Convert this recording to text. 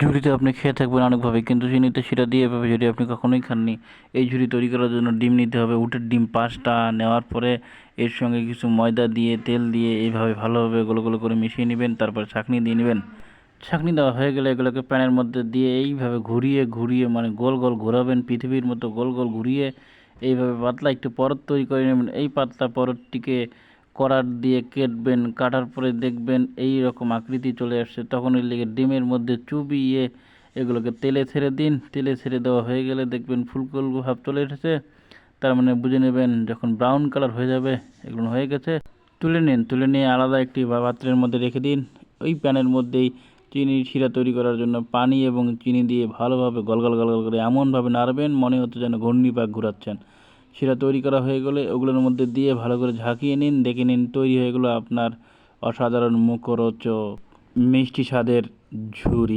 ঝুড়িতে আপনি খেয়ে থাকবেন অনেকভাবে, কিন্তু চিনিতে শিরা দিয়ে এভাবে ঝুড়ি আপনি কখনোই খাননি। এই ঝুড়ি তৈরি করার জন্য ডিম নিতে হবে, উটের ডিম 5টা। নেওয়ার পরে এর সঙ্গে কিছু ময়দা দিয়ে তেল দিয়ে এইভাবে ভালোভাবে গোলো গোলো করে মিশিয়ে নেবেন। তারপর ছাঁকনি দিয়ে নেবেন। ছাঁকনি দেওয়া হয়ে গেলে এগুলোকে প্যানের মধ্যে দিয়ে এইভাবে ঘুরিয়ে ঘুরিয়ে মানে গোল গোল ঘোরাবেন, পৃথিবীর মতো গোল গোল ঘুরিয়ে এইভাবে পাতলা একটু পরত তৈরি করে নেবেন। এই পাতলা পরতটিকে করার দিয়ে কেটবেন, কাটার পরে দেখবেন এই রকম আকৃতি চলে আসছে। তখন এর লেগে ডিমের মধ্যে চুবিয়ে এগুলোকে তেলে ছেড়ে দিন। তেলে ছেড়ে দেওয়া হয়ে গেলে দেখবেন ফুলকো ভাব চলে এসেছে। তার মানে বুঝে নেবেন যখন ব্রাউন কালার হয়ে যাবে এগুলো হয়ে গেছে। তুলে নিন, তুলে নিয়ে আলাদা একটি পাত্রের মধ্যে রেখে দিন। ওই প্যানের মধ্যেই চিনির শিরা তৈরি করার জন্য পানি এবং চিনি দিয়ে ভালোভাবে গলগল গলগল করে এমনভাবে নাড়বেন মনে হচ্ছে যেন ঘূর্ণিপাক ঘোরাচ্ছেন। শিরা তৈরি করা হয়ে গেলে ওগুলোর মধ্যে দিয়ে ভালো করে ঝাঁকিয়ে নিন। দেখে নিন তৈরি হয়ে গেলো আপনার অসাধারণ মুখরোচক মিষ্টি স্বাদের ঝুরি।